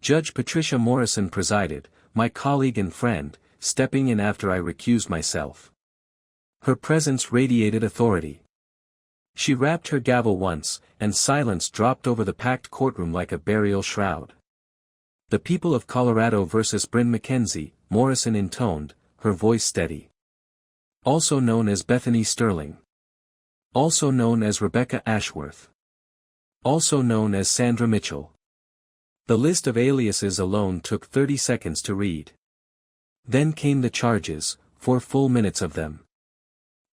Judge Patricia Morrison presided, my colleague and friend, stepping in after I recused myself. Her presence radiated authority. She rapped her gavel once, and silence dropped over the packed courtroom like a burial shroud. The people of Colorado versus Brin McKenzie, Morrison intoned, her voice steady. Also known as Bethany Sterling. Also known as Rebecca Ashworth. Also known as Sandra Mitchell. The list of aliases alone took 30 seconds to read. Then came the charges, 4 full minutes of them.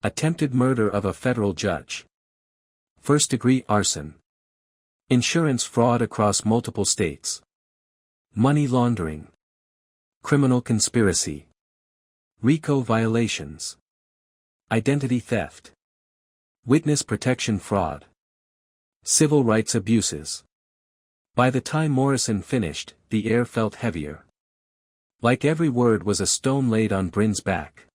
Attempted murder of a federal judge. First-degree arson. Insurance fraud across multiple states. Money laundering. Criminal conspiracy. RICO violations. Identity theft. Witness protection fraud. Civil rights abuses. By the time Morrison finished, the air felt heavier. Like every word was a stone laid on Brin's back.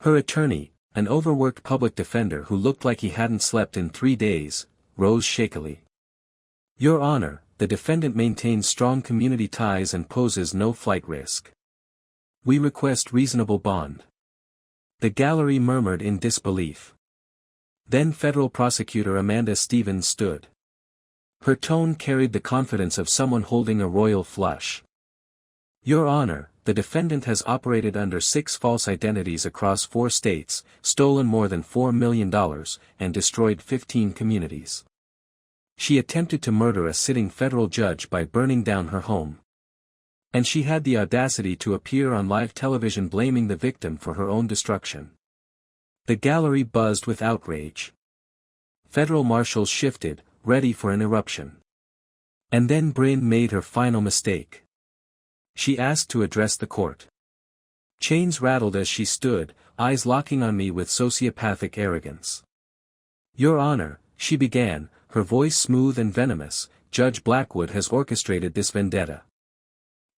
Her attorney, an overworked public defender who looked like he hadn't slept in 3 days, rose shakily. Your Honor, the defendant maintains strong community ties and poses no flight risk. We request reasonable bond. The gallery murmured in disbelief. Then Federal Prosecutor Amanda Stevens stood. Her tone carried the confidence of someone holding a royal flush. Your Honor, the defendant has operated under 6 false identities across 4 states, stolen more than $4 million, and destroyed 15 communities. She attempted to murder a sitting federal judge by burning down her home. And she had the audacity to appear on live television blaming the victim for her own destruction. The gallery buzzed with outrage. Federal marshals shifted, ready for an eruption. And then Brin made her final mistake. She asked to address the court. Chains rattled as she stood, eyes locking on me with sociopathic arrogance. Your Honor, she began, her voice smooth and venomous, Judge Blackwood has orchestrated this vendetta.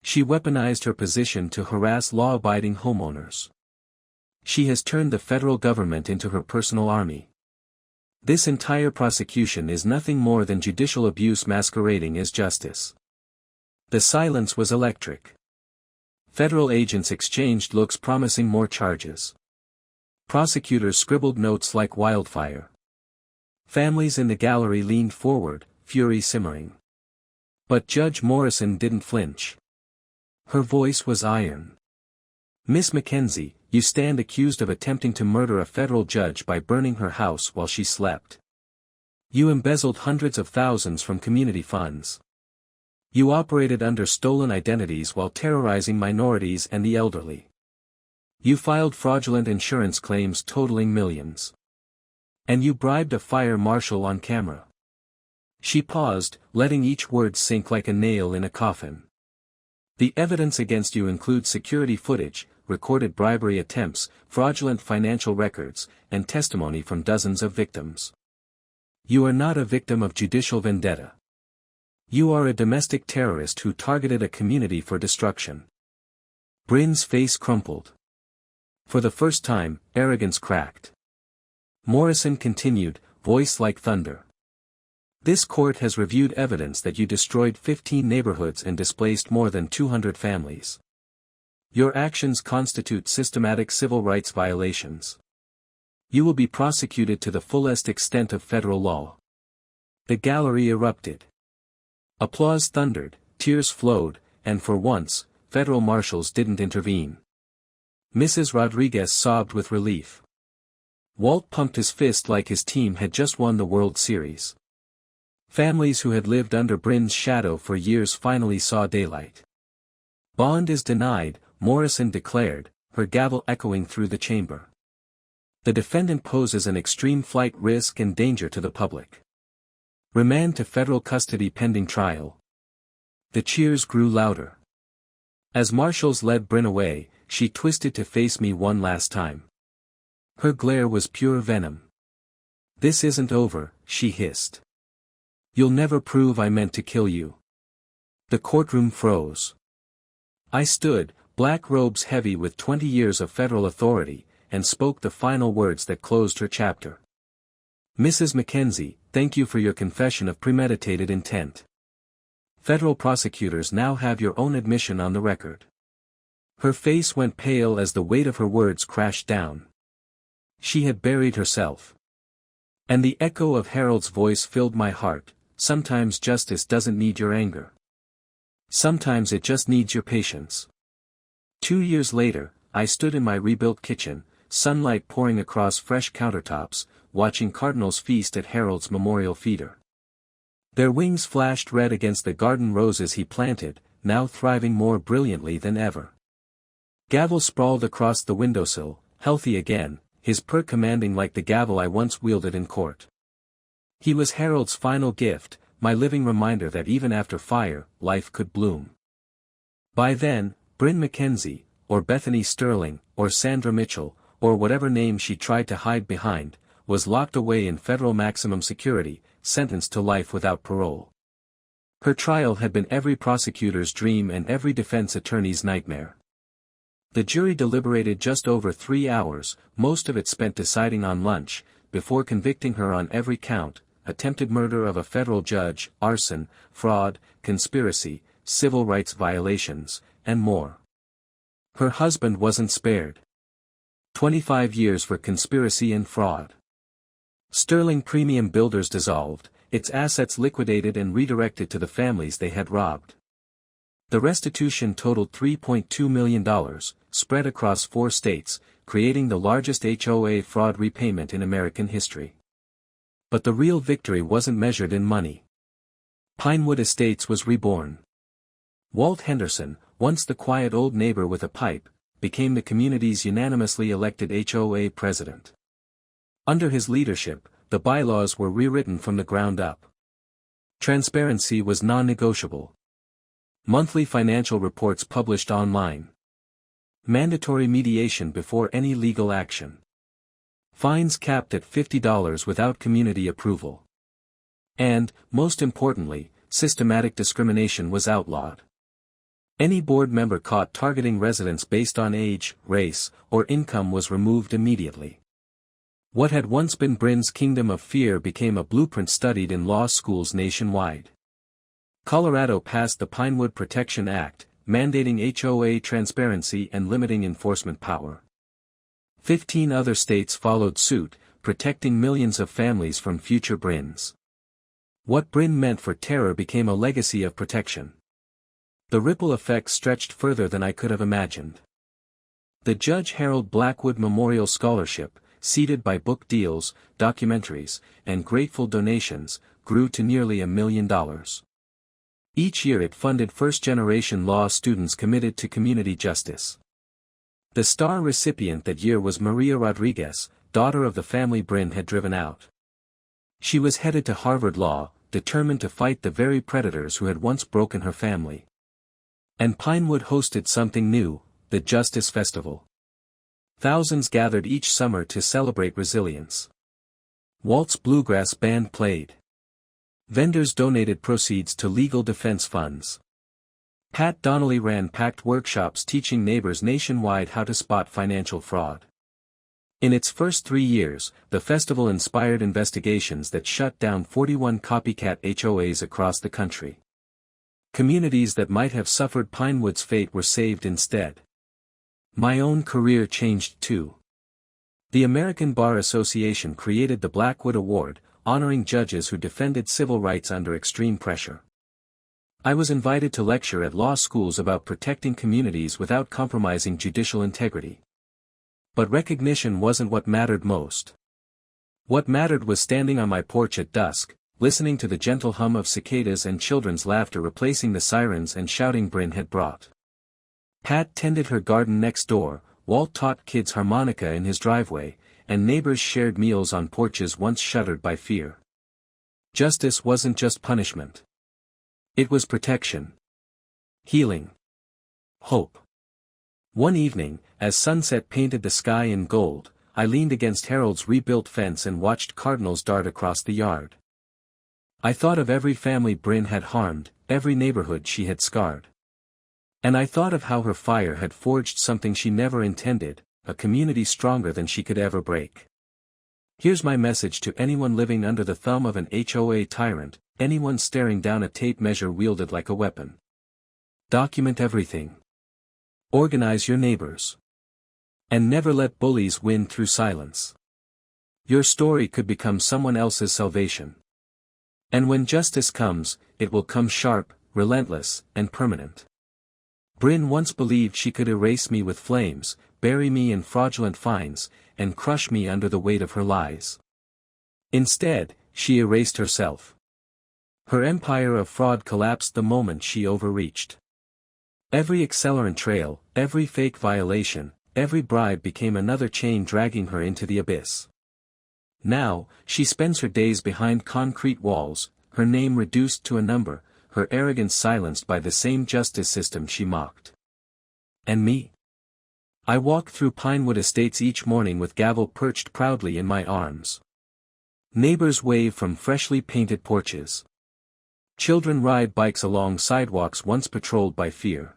She weaponized her position to harass law-abiding homeowners. She has turned the federal government into her personal army. This entire prosecution is nothing more than judicial abuse masquerading as justice. The silence was electric. Federal agents exchanged looks promising more charges. Prosecutors scribbled notes like wildfire. Families in the gallery leaned forward, fury simmering. But Judge Morrison didn't flinch. Her voice was iron. "Miss Mackenzie, you stand accused of attempting to murder a federal judge by burning her house while she slept. You embezzled hundreds of thousands from community funds. You operated under stolen identities while terrorizing minorities and the elderly. You filed fraudulent insurance claims totaling millions. And you bribed a fire marshal on camera." She paused, letting each word sink like a nail in a coffin. "The evidence against you includes security footage, recorded bribery attempts, fraudulent financial records, and testimony from dozens of victims. You are not a victim of judicial vendetta. You are a domestic terrorist who targeted a community for destruction." Brin's face crumpled. For the first time, arrogance cracked. Morrison continued, voice like thunder. "This court has reviewed evidence that you destroyed 15 neighborhoods and displaced more than 200 families. Your actions constitute systematic civil rights violations. You will be prosecuted to the fullest extent of federal law." The gallery erupted. Applause thundered, tears flowed, and for once, federal marshals didn't intervene. Mrs. Rodriguez sobbed with relief. Walt pumped his fist like his team had just won the World Series. Families who had lived under Brin's shadow for years finally saw daylight. "Bond is denied," Morrison declared, her gavel echoing through the chamber. "The defendant poses an extreme flight risk and danger to the public. Remand to federal custody pending trial." The cheers grew louder. As marshals led Brin away, she twisted to face me one last time. Her glare was pure venom. "This isn't over," she hissed. "You'll never prove I meant to kill you." The courtroom froze. I stood, black robes heavy with 20 years of federal authority, and spoke the final words that closed her chapter. "Mrs. Mackenzie, thank you for your confession of premeditated intent. Federal prosecutors now have your own admission on the record." Her face went pale as the weight of her words crashed down. She had buried herself. And the echo of Harold's voice filled my heart. "Sometimes justice doesn't need your anger. Sometimes it just needs your patience." 2 years later, I stood in my rebuilt kitchen, sunlight pouring across fresh countertops, watching cardinals feast at Harold's memorial feeder. Their wings flashed red against the garden roses he planted, now thriving more brilliantly than ever. Gavel sprawled across the windowsill, healthy again, his purr commanding like the gavel I once wielded in court. He was Harold's final gift, my living reminder that even after fire, life could bloom. By then, Brin Mackenzie, or Bethany Sterling, or Sandra Mitchell, or whatever name she tried to hide behind, was locked away in federal maximum security, sentenced to life without parole. Her trial had been every prosecutor's dream and every defense attorney's nightmare. The jury deliberated just over 3 hours, most of it spent deciding on lunch, before convicting her on every count: attempted murder of a federal judge, arson, fraud, conspiracy, civil rights violations, and more. Her husband wasn't spared. 25 years for conspiracy and fraud. Sterling Premium Builders dissolved, its assets liquidated and redirected to the families they had robbed. The restitution totaled $3.2 million, spread across 4 states, creating the largest HOA fraud repayment in American history. But the real victory wasn't measured in money. Pinewood Estates was reborn. Walt Henderson, once the quiet old neighbor with a pipe, became the community's unanimously elected HOA president. Under his leadership, the bylaws were rewritten from the ground up. Transparency was non-negotiable. Monthly financial reports published online. Mandatory mediation before any legal action. Fines capped at $50 without community approval. And, most importantly, systematic discrimination was outlawed. Any board member caught targeting residents based on age, race, or income was removed immediately. What had once been Brin's kingdom of fear became a blueprint studied in law schools nationwide. Colorado passed the Pinewood Protection Act, mandating HOA transparency and limiting enforcement power. 15 other states followed suit, protecting millions of families from future Brins. What Brin meant for terror became a legacy of protection. The ripple effect stretched further than I could have imagined. The Judge Harold Blackwood Memorial Scholarship, seeded by book deals, documentaries, and grateful donations, grew to nearly $1 million. Each year it funded first-generation law students committed to community justice. The star recipient that year was Maria Rodriguez, daughter of the family Brin had driven out. She was headed to Harvard Law, determined to fight the very predators who had once broken her family. And Pinewood hosted something new, the Justice Festival. Thousands gathered each summer to celebrate resilience. Walt's bluegrass band played. Vendors donated proceeds to legal defense funds. Pat Donnelly ran packed workshops teaching neighbors nationwide how to spot financial fraud. In its first 3 years, the festival inspired investigations that shut down 41 copycat HOAs across the country. Communities that might have suffered Pinewood's fate were saved instead. My own career changed too. The American Bar Association created the Blackwood Award, honoring judges who defended civil rights under extreme pressure. I was invited to lecture at law schools about protecting communities without compromising judicial integrity. But recognition wasn't what mattered most. What mattered was standing on my porch at dusk, listening to the gentle hum of cicadas and children's laughter replacing the sirens and shouting Brin had brought. Pat tended her garden next door, Walt taught kids harmonica in his driveway, and neighbors shared meals on porches once shuttered by fear. Justice wasn't just punishment. It was protection. Healing. Hope. One evening, as sunset painted the sky in gold, I leaned against Harold's rebuilt fence and watched cardinals dart across the yard. I thought of every family Brin had harmed, every neighborhood she had scarred. And I thought of how her fire had forged something she never intended, a community stronger than she could ever break. Here's my message to anyone living under the thumb of an HOA tyrant, anyone staring down a tape measure wielded like a weapon. Document everything. Organize your neighbors. And never let bullies win through silence. Your story could become someone else's salvation. And when justice comes, it will come sharp, relentless, and permanent. Brin once believed she could erase me with flames, bury me in fraudulent fines, and crush me under the weight of her lies. Instead, she erased herself. Her empire of fraud collapsed the moment she overreached. Every accelerant trail, every fake violation, every bribe became another chain dragging her into the abyss. Now, she spends her days behind concrete walls, her name reduced to a number, her arrogance silenced by the same justice system she mocked. And me? I walk through Pinewood Estates each morning with gavel perched proudly in my arms. Neighbors wave from freshly painted porches. Children ride bikes along sidewalks once patrolled by fear.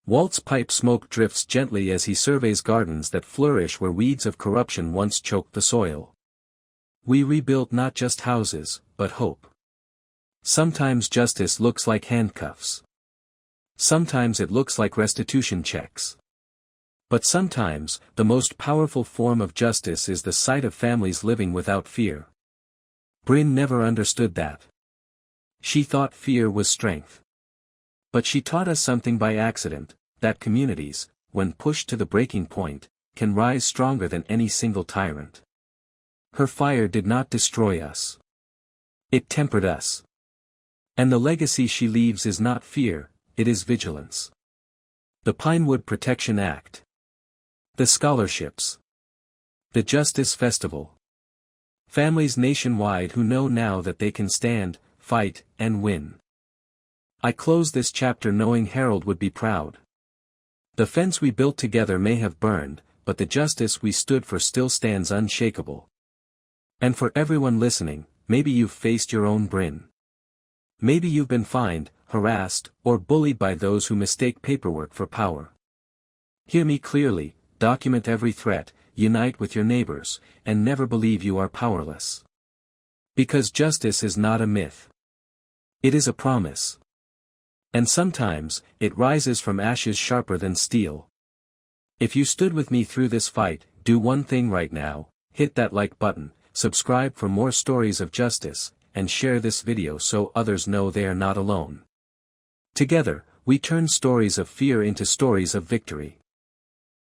Walt's pipe smoke drifts gently as he surveys gardens that flourish where weeds of corruption once choked the soil. We rebuilt not just houses, but hope. Sometimes justice looks like handcuffs. Sometimes it looks like restitution checks. But sometimes, the most powerful form of justice is the sight of families living without fear. Brin never understood that. She thought fear was strength. But she taught us something by accident, that communities, when pushed to the breaking point, can rise stronger than any single tyrant. Her fire did not destroy us. It tempered us. And the legacy she leaves is not fear, it is vigilance. The Pinewood Protection Act. The scholarships. The Justice Festival. Families nationwide who know now that they can stand, fight, and win. I close this chapter knowing Harold would be proud. The fence we built together may have burned, but the justice we stood for still stands unshakable. And for everyone listening, maybe you've faced your own Brin. Maybe you've been fined, harassed, or bullied by those who mistake paperwork for power. Hear me clearly, document every threat, unite with your neighbors, and never believe you are powerless. Because justice is not a myth. It is a promise. And sometimes, it rises from ashes sharper than steel. If you stood with me through this fight, do one thing right now, hit that like button, subscribe for more stories of justice, and share this video so others know they are not alone. Together, We turn stories of fear into stories of victory.